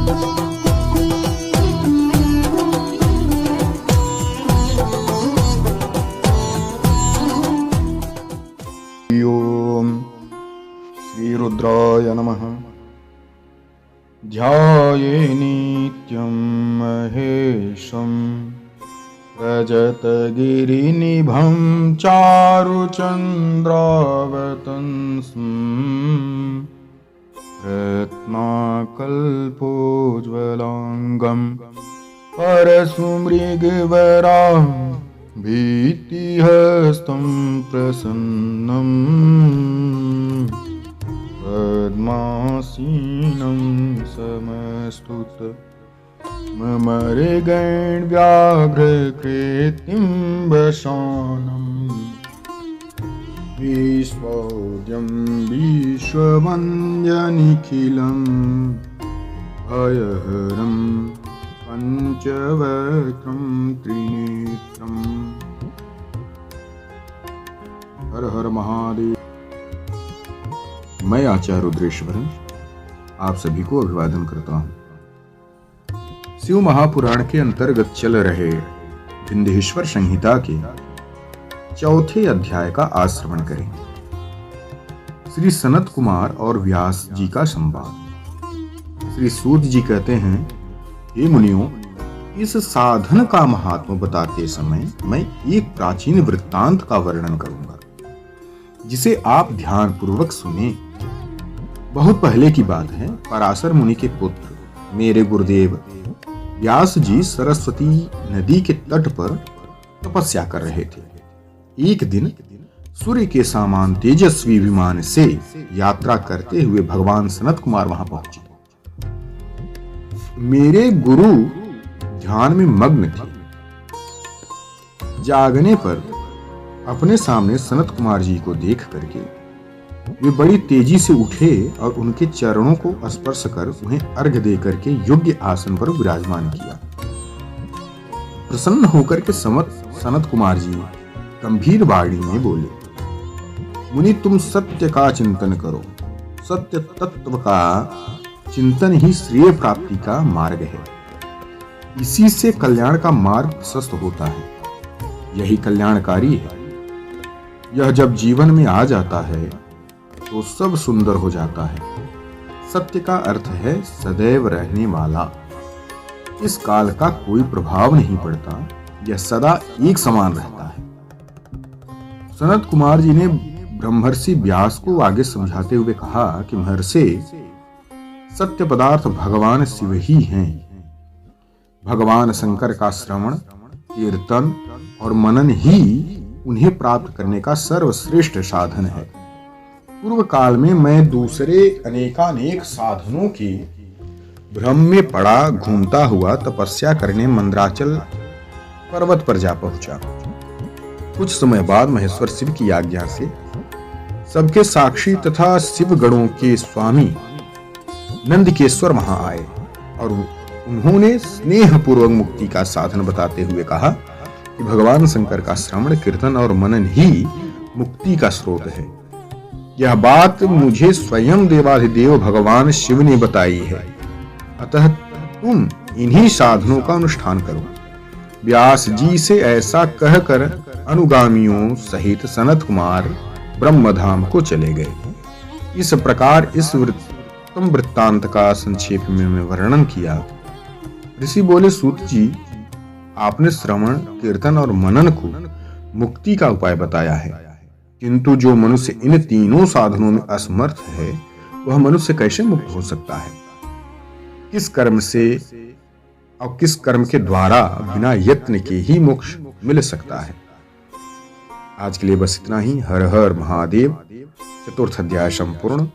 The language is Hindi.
ओम श्री रुद्राय नमः। ध्याये नित्यं महेशं रजतगिरिनिभं चारुचन्द्रावतंसं रत्नाकल्पोज्ज्वलांगं परशुमृगवरा भीतिहस्तं प्रसन्नं पद्मासीनं समस्तुत ममृगण्व्याघ्रकृतिं वशानं विश्वोद्यं विश्ववन्द्यनिखिलं भयहरं पंचवक्त्रं त्रिनेत्रम्। हर हर महादेव। मैं आचार्य रुद्रेश्वर आप सभी को अभिवादन करता हूं। शिव महापुराण के अंतर्गत चल रहे विंध्येश्वर संहिता के चौथे अध्याय का आज श्रवण करेंगे। श्री सनत कुमार और व्यास जी का संवाद। श्री सूत जी कहते हैं, हे मुनियों, इस साधन का महात्म बताते समय मैं एक प्राचीन वृत्तांत का वर्णन करूंगा, जिसे आप ध्यान पूर्वक सुने। बहुत पहले की बात है। पराशर मुनि के पुत्र मेरे गुरुदेव व्यास जी सरस्वती नदी के तट पर तपस्या कर रहे थे। एक दिन सूर्य के समान तेजस्वी विमान से यात्रा करते हुए भगवान सनत कुमार वहां पहुंचे। मेरे गुरु ध्यान में मग्न थे। जागने पर अपने सामने सनत कुमार जी को देख करके वे बड़ी तेजी से उठे और उनके चरणों को स्पर्श कर उन्हें अर्घ्य दे करके योग्य आसन पर विराजमान किया। प्रसन्न होकर के सनत कुमार जी गंभीर वाणी में बोले, मुनि, तुम सत्य का चिंतन करो। सत्य तत्व का चिंतन ही श्रेय प्राप्ति का मार्ग है। इसी से कल्याण का मार्ग प्रशस्त होता है। यही कल्याणकारी है। यह जब जीवन में आ जाता है तो सब सुंदर हो जाता है। सत्य का अर्थ है सदैव रहने वाला। इस काल का कोई प्रभाव नहीं पड़ता। यह सदा एक समान रहता है। सनत कुमार जी ने ब्रह्मर्षि व्यास को आगे समझाते हुए कहा कि महर्षि, सत्य पदार्थ भगवान शिव ही हैं। भगवान शंकर का श्रवण, कीर्तन और मनन ही उन्हें प्राप्त करने का सर्वश्रेष्ठ साधन है। पूर्व काल में मैं दूसरे अनेकानेक साधनों के भ्रम में पड़ा घूमता हुआ तपस्या करने मंद्राचल पर्वत पर जा पहुंचा। कुछ समय बाद महेश्वर शिव की आज्ञा से सबके साक्षी तथा शिव गणों के स्वामी नंदकेश्वर वहां आए और उन्होंने स्नेह पूर्वक मुक्ति का साधन बताते हुए कहा कि भगवान शंकर का श्रवण, कीर्तन और मनन ही मुक्ति का स्रोत है। यह बात मुझे स्वयं देवाधिदेव भगवान शिव ने बताई है। अतः तुम इन्हीं साधनों का अनुष्ठान करो। व्यास जी से ऐसा कहकर अनुगामियों सहित सनत कुमार ब्रह्मधाम को चले गए। इस प्रकार इस वृत्तांत का संक्षेप में मैं वर्णन किया। ऋषि बोले, सूत जी, आपने श्रवण, कीर्तन और मनन को मुक्ति का उपाय बताया है, किंतु जो मनुष्य इन तीनों साधनों में असमर्थ है वह मनुष्य कैसे मुक्त हो सकता है? किस कर्म से और किस कर्म के द्वारा बिना यत्न के ही मोक्ष मिल सकता है? आज के लिए बस इतना ही। हर हर महादेव। चतुर्थ अध्याय संपूर्ण।